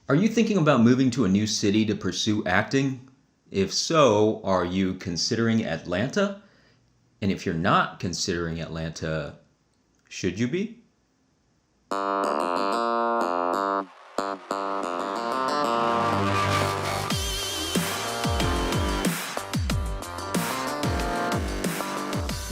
Are you thinking about moving to a new city to pursue acting? If so, are you considering Atlanta? And if you're not considering Atlanta, should you be?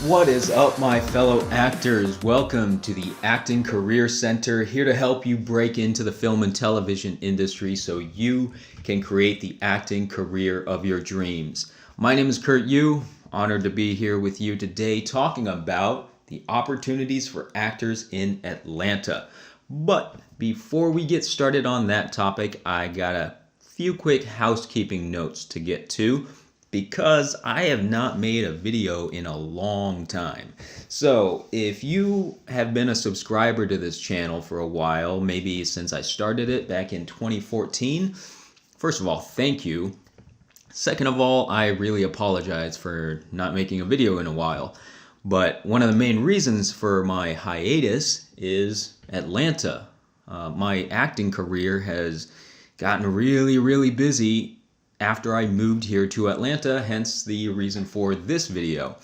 What is up, my fellow actors? Welcome to the Acting Career Center, here to help you break into the film and television industry so you can create the acting career of your dreams. My name is Kurt Yu. Honored to be here with you today talking about the opportunities for actors in Atlanta. But before we get started on that topic, I got a few quick housekeeping notes to get to, because I have not made a video in a long time. So if you have been a subscriber to this channel for a while, maybe since I started it back in 2014, first of all, thank you. Second of all, I really apologize for not making a video in a while. But one of the main reasons for my hiatus is Atlanta. My acting career has gotten really busy after I moved here to Atlanta, hence the reason for this video.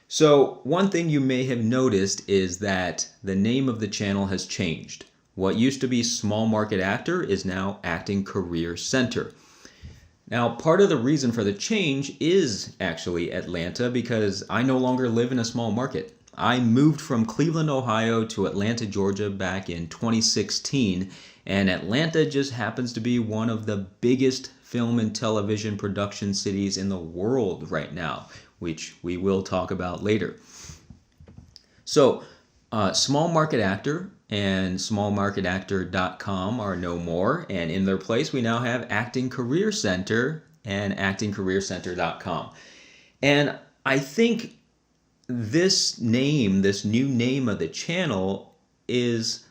So one thing you may have noticed is that the name of the channel has changed. What used to be Small Market Actor is now Acting Career Center. Now, part of the reason for the change is actually Atlanta, because I no longer live in a small market. I moved from Cleveland, Ohio to Atlanta, Georgia back in 2016, and Atlanta just happens to be one of the biggest film and television production cities in the world right now, which we will talk about later. So, Small Market Actor and smallmarketactor.com are no more, and in their place we now have Acting Career Center and actingcareercenter.com. And I think this name, this new name of the channel, is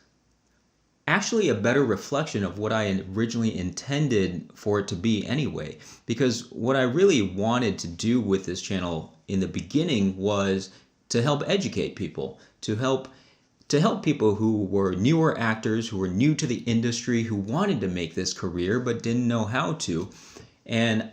actually a better reflection of what I originally intended for it to be anyway. Because what I really wanted to do with this channel in the beginning was to help educate people, to help people who were newer actors, who were new to the industry, who wanted to make this career but didn't know how to. And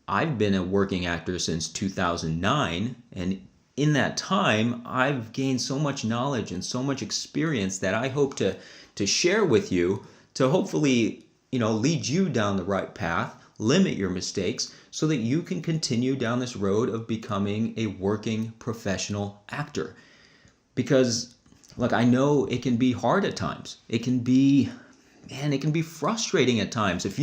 I've been a working actor since 2009, and in that time I've gained so much knowledge and so much experience that I hope to share with you, to hopefully, lead you down the right path, limit your mistakes, so that you can continue down this road of becoming a working professional actor. Because, look, I know it can be hard at times. It can be frustrating at times. If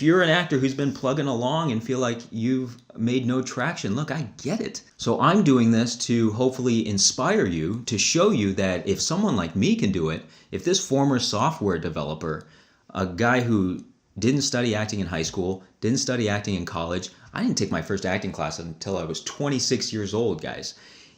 you're an actor who's been plugging along and feel like you've made no traction, look, I get it. So I'm doing this to hopefully inspire you, to show you that if someone like me can do it, if this former software developer, a guy who didn't study acting in high school, didn't study acting in college, I didn't take my first acting class until I was 26 years old, guys.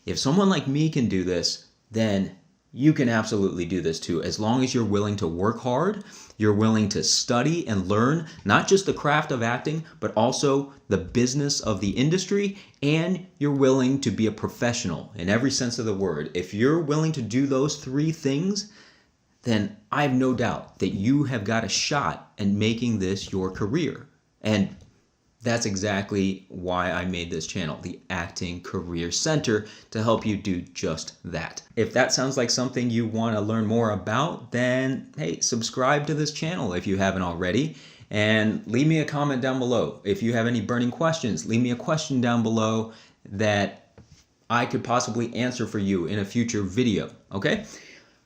If someone like me can do this, then you can absolutely do this too, as long as you're willing to work hard, you're willing to study and learn, not just the craft of acting, but also the business of the industry, and you're willing to be a professional in every sense of the word. If you're willing to do those three things, then I have no doubt that you have got a shot at making this your career. And that's exactly why I made this channel, the Acting Career Center, to help you do just that. If that sounds like something you want to learn more about, then hey, subscribe to this channel if you haven't already, and leave me a comment down below. If you have any burning questions, leave me a question down below that I could possibly answer for you in a future video, okay?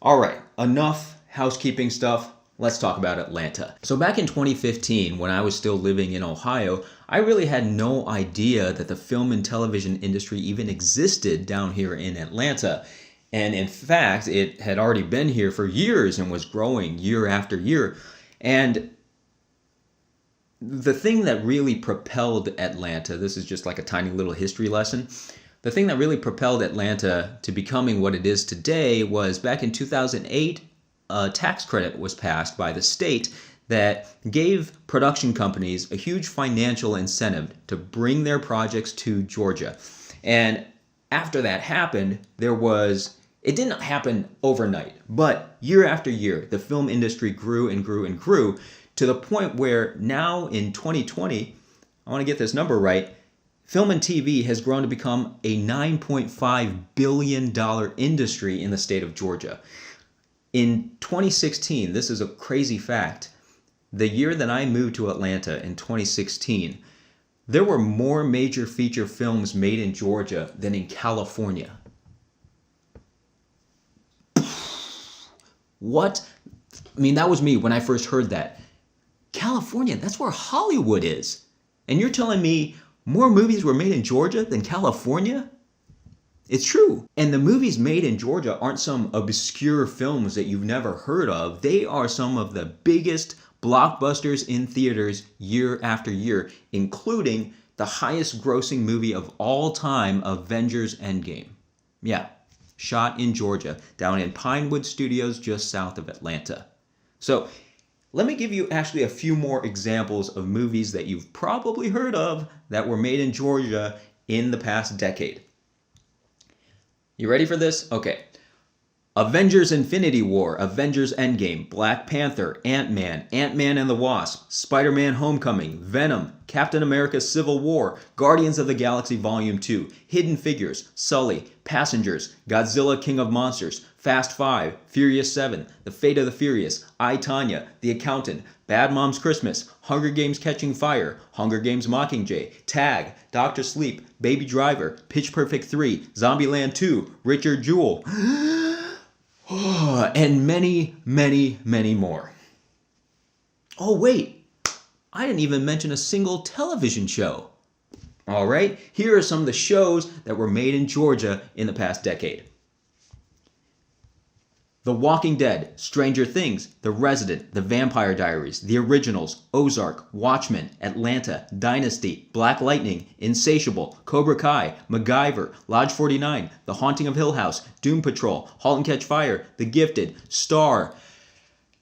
All right, enough housekeeping stuff. Let's talk about Atlanta. So back in 2015, when I was still living in Ohio, I really had no idea that the film and television industry even existed down here in Atlanta. And in fact, it had already been here for years and was growing year after year. And the thing that really propelled Atlanta, this is just like a tiny little history lesson, the thing that really propelled Atlanta to becoming what it is today was back in 2008, a tax credit was passed by the state that gave production companies a huge financial incentive to bring their projects to Georgia. And after that happened, it didn't happen overnight, but year after year, the film industry grew and grew and grew to the point where now in 2020, I want to get this number right, film and TV has grown to become a $9.5 billion industry in the state of Georgia. In 2016, this is a crazy fact, the year that I moved to Atlanta in 2016, there were more major feature films made in Georgia than in California. What? I mean, that was me when I first heard that. California, that's where Hollywood is. And you're telling me more movies were made in Georgia than California? It's true. And the movies made in Georgia aren't some obscure films that you've never heard of. They are some of the biggest blockbusters in theaters year after year, including the highest grossing movie of all time, Avengers Endgame. Yeah, shot in Georgia, down in Pinewood Studios just south of Atlanta. So let me give you actually a few more examples of movies that you've probably heard of that were made in Georgia in the past decade. You ready for this? Okay. Avengers Infinity War, Avengers Endgame, Black Panther, Ant-Man, Ant-Man and the Wasp, Spider-Man Homecoming, Venom, Captain America Civil War, Guardians of the Galaxy Volume 2, Hidden Figures, Sully, Passengers, Godzilla King of Monsters, Fast 5, Furious 7, The Fate of the Furious, I, Tonya, The Accountant, Bad Moms Christmas, Hunger Games Catching Fire, Hunger Games Mockingjay, Tag, Dr. Sleep, Baby Driver, Pitch Perfect 3, Zombieland 2, Richard Jewell, and many, many, many more. Oh, wait, I didn't even mention a single television show. All right, here are some of the shows that were made in Georgia in the past decade. The Walking Dead, Stranger Things, The Resident, The Vampire Diaries, The Originals, Ozark, Watchmen, Atlanta, Dynasty, Black Lightning, Insatiable, Cobra Kai, MacGyver, Lodge 49, The Haunting of Hill House, Doom Patrol, Halt and Catch Fire, The Gifted, Star,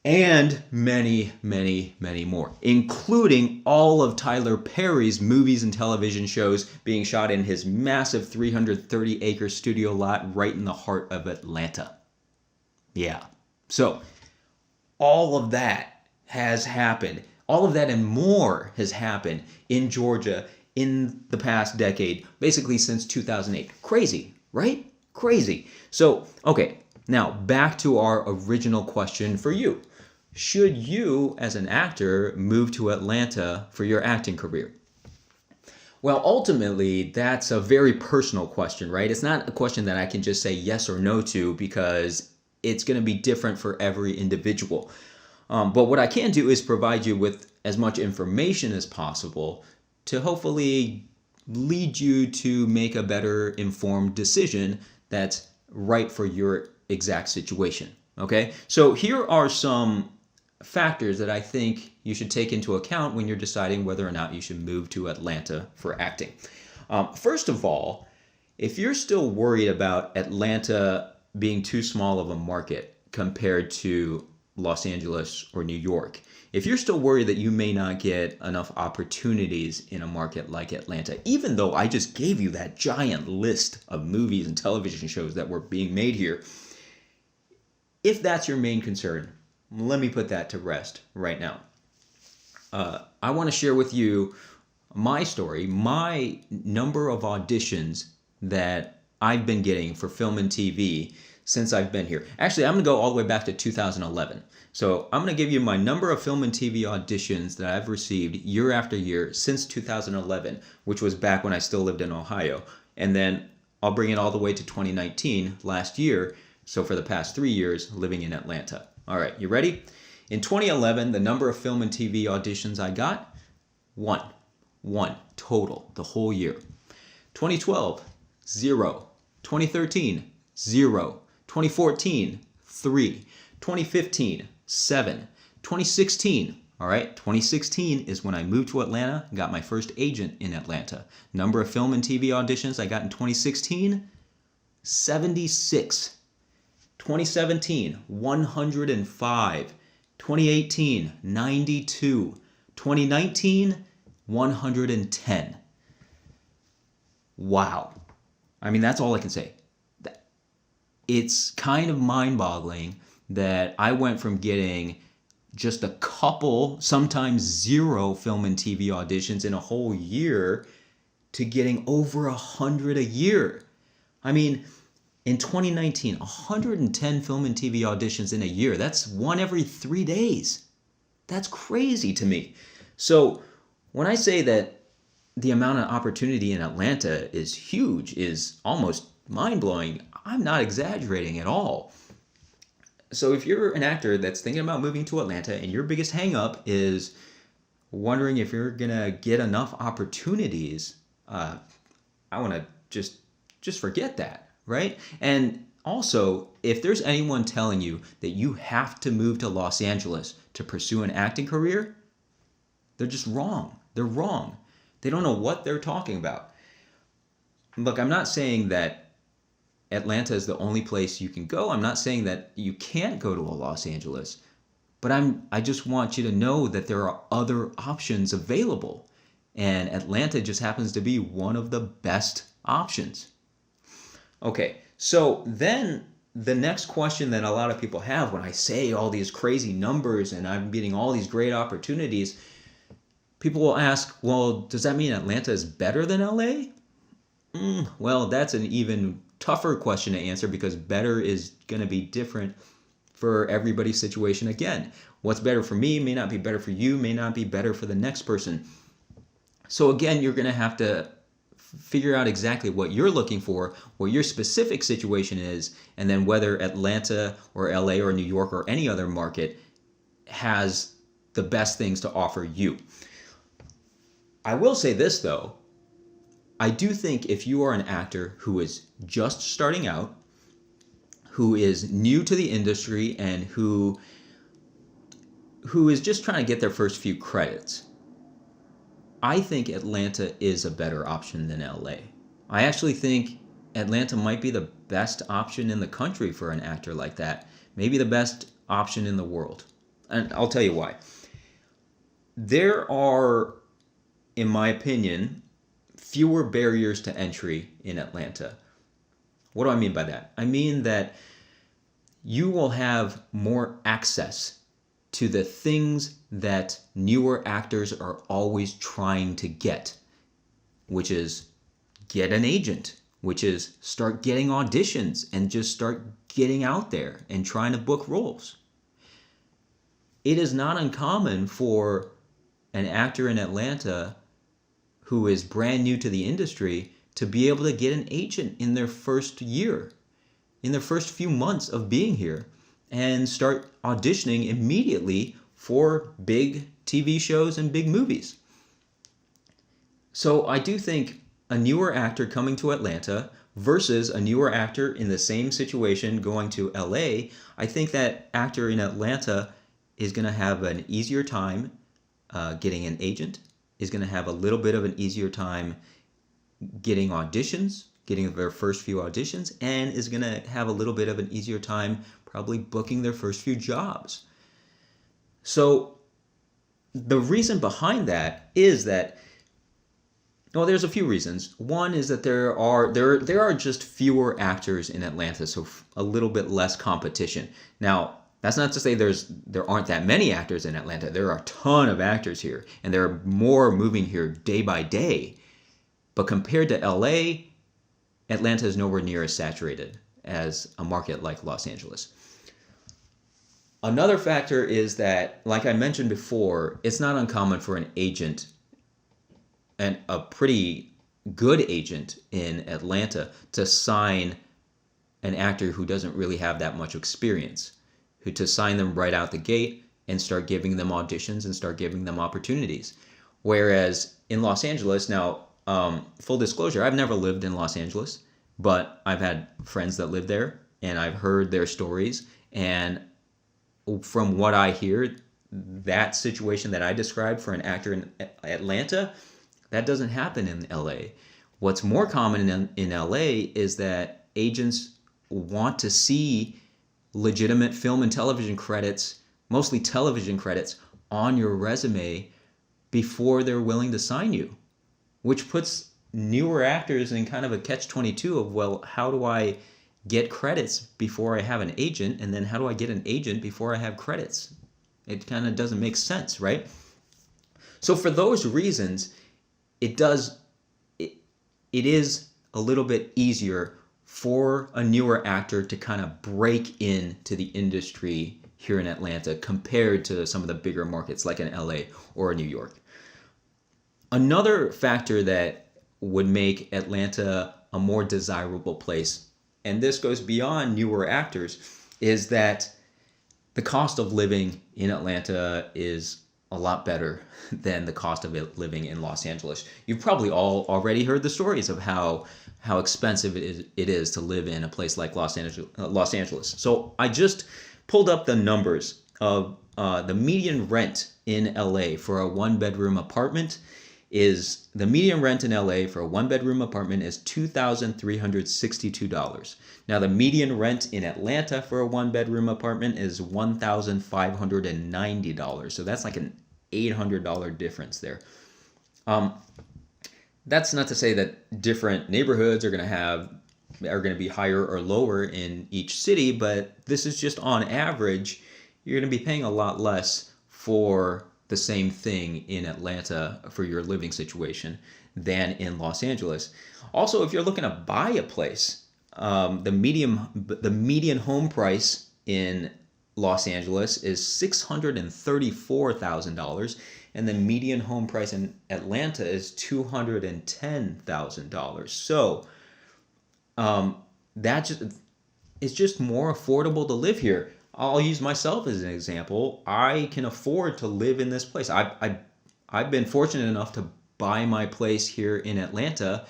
and many, many, many more, including all of Tyler Perry's movies and television shows being shot in his massive 330-acre studio lot right in the heart of Atlanta. Yeah. So all of that has happened. All of that and more has happened in Georgia in the past decade, basically since 2008. Crazy, right? Crazy. So, okay, now back to our original question for you. Should you, as an actor, move to Atlanta for your acting career? Well, ultimately, that's a very personal question, right? It's not a question that I can just say yes or no to because it's going to be different for every individual. But what I can do is provide you with as much information as possible to hopefully lead you to make a better informed decision that's right for your exact situation. Okay? So here are some factors that I think you should take into account when you're deciding whether or not you should move to Atlanta for acting. First of all, if you're still worried about Atlanta being too small of a market compared to Los Angeles or New York, if you're still worried that you may not get enough opportunities in a market like Atlanta, even though I just gave you that giant list of movies and television shows that were being made here, if that's your main concern, let me put that to rest right now. I want to share with you my story, my number of auditions that I've been getting for film and TV since I've been here. Actually, I'm going to go all the way back to 2011. So I'm going to give you my number of film and TV auditions that I've received year after year since 2011, which was back when I still lived in Ohio. And then I'll bring it all the way to 2019, last year. So for the past 3 years, living in Atlanta. All right, you ready? In 2011, the number of film and TV auditions I got, one total, the whole year. 2012, 0. 2013, 0. 2014, 3. 2015, 7. 2016, all right, 2016 is when I moved to Atlanta and got my first agent in Atlanta. Number of film and TV auditions I got in 2016, 76. 2017, 105. 2018, 92. 2019, 110. Wow. I mean, that's all I can say. It's kind of mind-boggling that I went from getting just a couple, sometimes zero film and TV auditions in a whole year to getting over 100 a year. I mean, in 2019, 110 film and TV auditions in a year. That's one every 3 days. That's crazy to me. So when I say that the amount of opportunity in Atlanta is huge, is almost mind-blowing, I'm not exaggerating at all. So if you're an actor that's thinking about moving to Atlanta and your biggest hang-up is wondering if you're gonna get enough opportunities, I want to just forget that, right? And also, if there's anyone telling you that you have to move to Los Angeles to pursue an acting career, they're just wrong. They're wrong. They don't know what they're talking about. Look, I'm not saying that Atlanta is the only place you can go. I'm not saying that you can't go to a Los Angeles, but I just want you to know that there are other options available, and Atlanta just happens to be one of the best options. Okay, so then the next question that a lot of people have when I say all these crazy numbers and I'm getting all these great opportunities, people will ask, well, does that mean Atlanta is better than LA? Well, that's an even tougher question to answer because better is going to be different for everybody's situation again. What's better for me may not be better for you, may not be better for the next person. So again, you're going to have to figure out exactly what you're looking for, what your specific situation is, and then whether Atlanta or LA or New York or any other market has the best things to offer you. I will say this though, I do think if you are an actor who is just starting out, who is new to the industry, and who is just trying to get their first few credits, I think Atlanta is a better option than LA. I actually think Atlanta might be the best option in the country for an actor like that. Maybe the best option in the world. And I'll tell you why. There are, in my opinion, fewer barriers to entry in Atlanta. What do I mean by that? I mean that you will have more access to the things that newer actors are always trying to get, which is get an agent, which is start getting auditions and just start getting out there and trying to book roles. It is not uncommon for an actor in Atlanta who is brand new to the industry to be able to get an agent in their first year, in their first few months of being here, and start auditioning immediately for big TV shows and big movies. So I do think a newer actor coming to Atlanta versus a newer actor in the same situation going to LA, I think that actor in Atlanta is going to have an easier time getting an agent, is going to have a little bit of an easier time getting auditions, getting their first few auditions, and is going to have a little bit of an easier time probably booking their first few jobs. So the reason behind that is that, well, there's a few reasons. One is that there are just fewer actors in Atlanta, so a little bit less competition. Now, that's not to say there aren't that many actors in Atlanta. There are a ton of actors here, and there are more moving here day by day. But compared to LA, Atlanta is nowhere near as saturated as a market like Los Angeles. Another factor is that, like I mentioned before, it's not uncommon for an agent, and a pretty good agent in Atlanta, to sign an actor who doesn't really have that much experience, to sign them right out the gate and start giving them auditions and start giving them opportunities. Whereas in Los Angeles, now, full disclosure, I've never lived in Los Angeles, but I've had friends that live there, and I've heard their stories, and from what I hear, that situation that I described for an actor in Atlanta, that doesn't happen in LA. What's more common in LA is that agents want to see legitimate film and television credits, mostly television credits, on your resume before they're willing to sign you, which puts newer actors in kind of a catch-22 of, well, how do I get credits before I have an agent, and then how do I get an agent before I have credits? It kind of doesn't make sense, right? So for those reasons, it does it is a little bit easier for a newer actor to kind of break into the industry here in Atlanta compared to some of the bigger markets like in LA or New York. Another factor that would make Atlanta a more desirable place, and this goes beyond newer actors, is that the cost of living in Atlanta is a lot better than the cost of living in Los Angeles. You've probably all already heard the stories of how expensive it is to live in a place like Los Angeles. So I just pulled up the numbers of the median rent in LA for a one-bedroom apartment. The median rent in LA for a one-bedroom apartment is $2,362. Now the median rent in Atlanta for a one-bedroom apartment is $1,590. So that's like an $800 difference there. That's not to say that different neighborhoods are going to be higher or lower in each city, but this is just on average. You're going to be paying a lot less for the same thing in Atlanta for your living situation than in Los Angeles. Also, if you're looking to buy a place, the median home price in Los Angeles is $634,000, and the median home price in Atlanta is $210,000. So it's just more affordable to live here. I'll use myself as an example. I can afford to live in this place. I've been fortunate enough to buy my place here in Atlanta,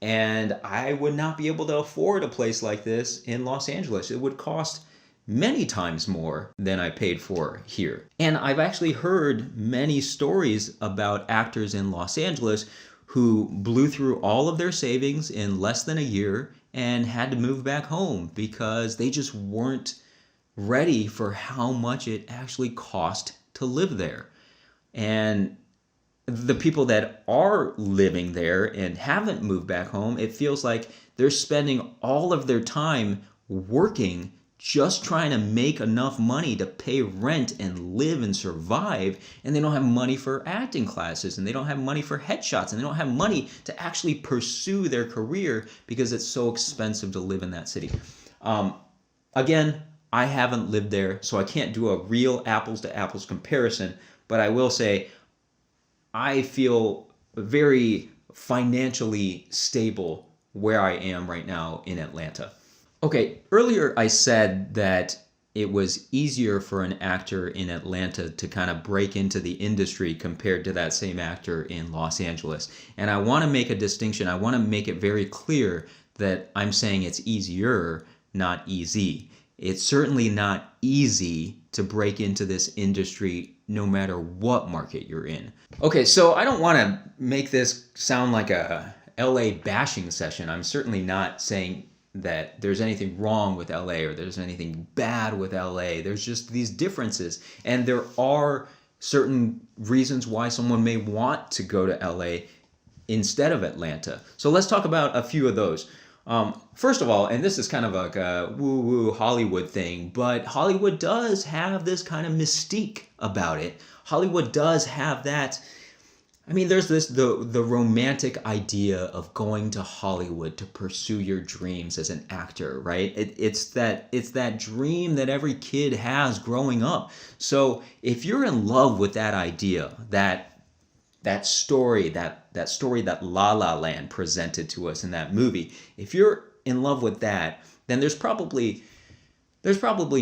and I would not be able to afford a place like this in Los Angeles. It would cost many times more than I paid for here. And I've actually heard many stories about actors in Los Angeles who blew through all of their savings in less than a year and had to move back home because they just weren't ready for how much it actually cost to live there. And the people that are living there and haven't moved back home, it feels like they're spending all of their time working, just trying to make enough money to pay rent and live and survive, and they don't have money for acting classes, and they don't have money for headshots, and they don't have money to actually pursue their career because it's so expensive to live in that city. Again, I haven't lived there, so I can't do a real apples to apples comparison, but I will say I feel very financially stable where I am right now in Atlanta. Okay, earlier I said that it was easier for an actor in Atlanta to kind of break into the industry compared to that same actor in Los Angeles. And I want to make a distinction. I want to make it very clear that I'm saying it's easier, not easy. It's certainly not easy to break into this industry no matter what market you're in. Okay, so I don't want to make this sound like a LA bashing session. I'm certainly not saying that there's anything wrong with LA or there's anything bad with LA. There's just these differences. And there are certain reasons why someone may want to go to LA instead of Atlanta. So let's talk about a few of those. First of all, and this is kind of like a woo-woo Hollywood thing, but Hollywood does have this kind of mystique about it. Hollywood does have that. I mean, there's the romantic idea of going to Hollywood to pursue your dreams as an actor, right? It's that dream that every kid has growing up. So if you're in love with that idea, that story that La La Land presented to us in that movie, if you're in love with that, then there's probably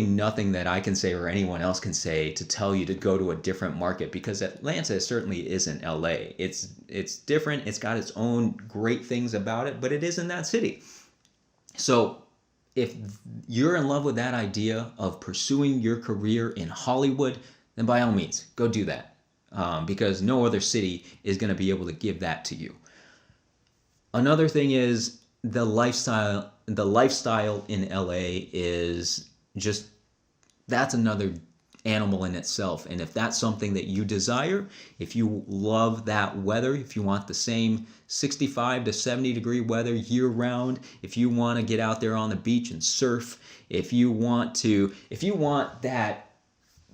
nothing that I can say or anyone else can say to tell you to go to a different market, because Atlanta certainly isn't LA. It's different. It's got its own great things about it, but it isn't that city. So if you're in love with that idea of pursuing your career in Hollywood, then by all means, go do that. Because no other city is going to be able to give that to you. Another thing is the lifestyle. The lifestyle in LA is just, that's another animal in itself. And if that's something that you desire, if you love that weather, if you want the same 65 to 70 degree weather year round, if you want to get out there on the beach and surf, if you want that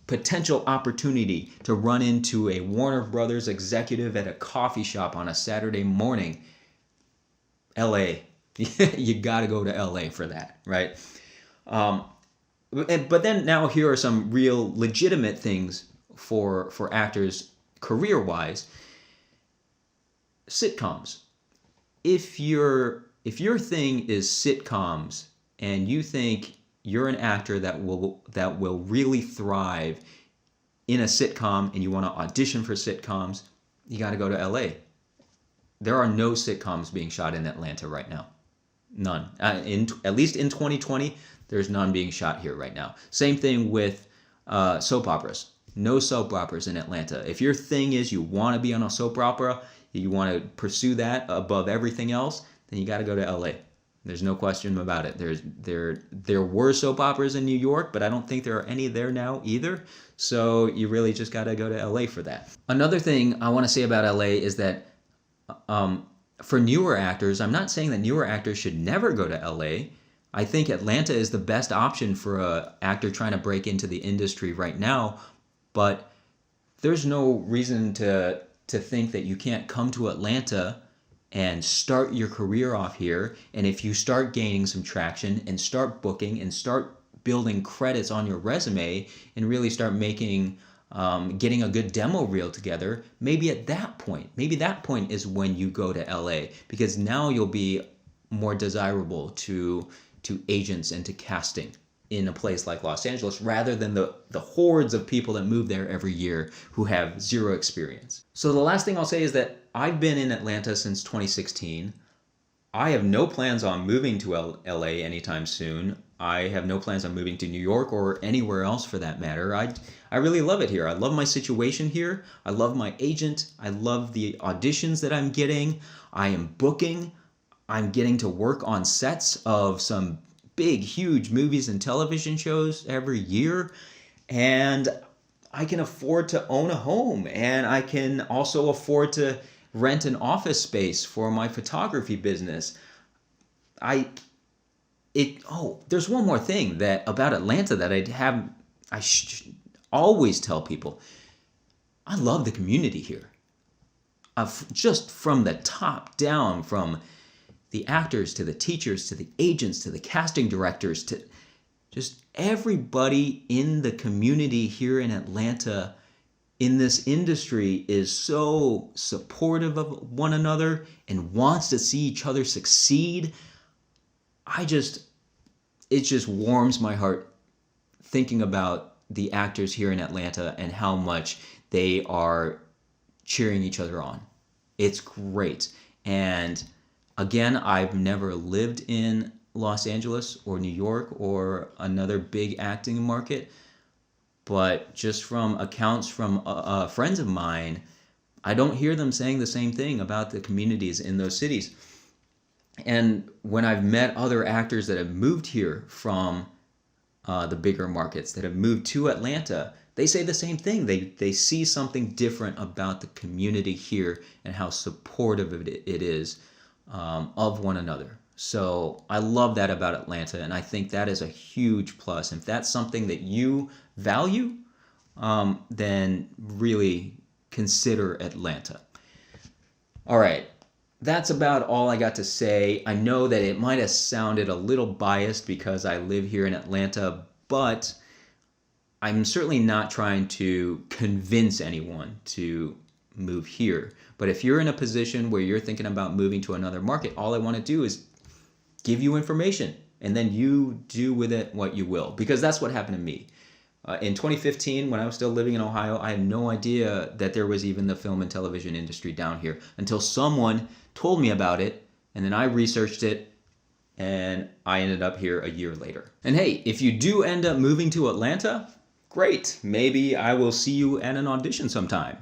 potential opportunity to run into a Warner Brothers executive at a coffee shop on a Saturday morning, LA. You got to go to LA for that, right? But then now here are some real legitimate things for actors career-wise. Sitcoms. If your thing is sitcoms and you think you're an actor that will really thrive in a sitcom and you want to audition for sitcoms, you got to go to LA. There are no sitcoms being shot in Atlanta right now. None. At least in 2020, there's none being shot here right now. Same thing with soap operas. No soap operas in Atlanta. If your thing is you want to be on a soap opera, you want to pursue that above everything else, then you got to go to LA. There's no question about it. There were soap operas in New York, but I don't think there are any there now either. So you really just got to go to LA for that. Another thing I want to say about LA is that for newer actors, I'm not saying that newer actors should never go to LA. I think Atlanta is the best option for an actor trying to break into the industry right now, but there's no reason to think that you can't come to Atlanta and start your career off here. And if you start gaining some traction and start booking and start building credits on your resume and really start making, getting a good demo reel together, maybe that point is when you go to LA, because now you'll be more desirable to agents and to casting in a place like Los Angeles, rather than the hordes of people that move there every year who have zero experience. So the last thing I'll say is that I've been in Atlanta since 2016. I have no plans on moving to LA anytime soon. I have no plans on moving to New York or anywhere else for that matter. I really love it here. I love my situation here. I love my agent. I love the auditions that I'm getting. I am booking. I'm getting to work on sets of some big, huge movies and television shows every year. And I can afford to own a home. And I can also afford to rent an office space for my photography business. There's one more thing about Atlanta that I always tell people. I love the community here. Just from the top down, from the actors to the teachers to the agents to the casting directors to just everybody in the community here in Atlanta in this industry is so supportive of one another and wants to see each other succeed. It just warms my heart thinking about the actors here in Atlanta and how much they are cheering each other on. It's great. And again, I've never lived in Los Angeles or New York or another big acting market, but just from accounts from friends of mine, I don't hear them saying the same thing about the communities in those cities. And when I've met other actors that have moved here from the bigger markets, that have moved to Atlanta, they say the same thing. They see something different about the community here and how supportive it is of one another. So I love that about Atlanta, and I think that is a huge plus. If that's something that you value, then really consider Atlanta. All right, that's about all I got to say. I know that it might have sounded a little biased because I live here in Atlanta, but I'm certainly not trying to convince anyone to move here. But if you're in a position where you're thinking about moving to another market, all I want to do is give you information, and then you do with it what you will, because that's what happened to me. In 2015, when I was still living in Ohio, I had no idea that there was even the film and television industry down here until someone told me about it, and then I researched it, and I ended up here a year later. And hey, if you do end up moving to Atlanta, great. Maybe I will see you at an audition sometime.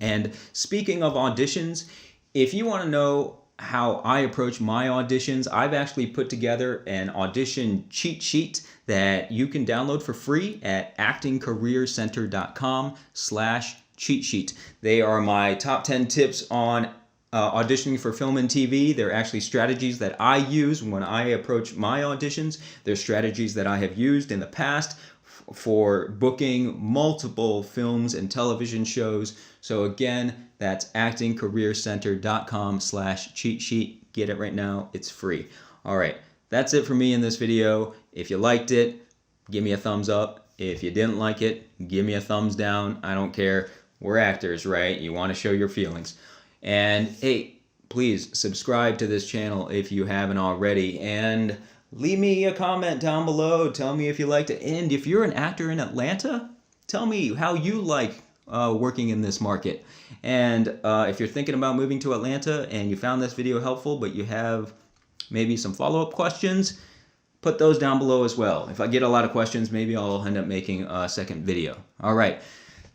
And speaking of auditions, if you want to know how I approach my auditions, I've actually put together an audition cheat sheet that you can download for free at actingcareercenter.com/cheat sheet. They are my top 10 tips on auditioning for film and TV. They're actually strategies that I use when I approach my auditions. They're strategies that I have used in the past for booking multiple films and television shows. So again, that's actingcareercenter.com/cheat sheet. Get it right now. It's free. All right. That's it for me in this video. If you liked it, give me a thumbs up. If you didn't like it, give me a thumbs down. I don't care. We're actors, right? You want to show your feelings. And hey, please subscribe to this channel if you haven't already. And leave me a comment down below. Tell me if you liked it. And if you're an actor in Atlanta, tell me how you like working in this market. And if you're thinking about moving to Atlanta and you found this video helpful, but you have maybe some follow-up questions, put those down below as well. If I get a lot of questions, maybe I'll end up making a second video. All right,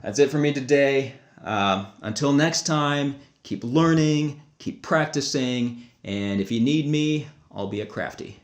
that's it for me today. Until next time, keep learning, keep practicing, and if you need me, I'll be at Crafty.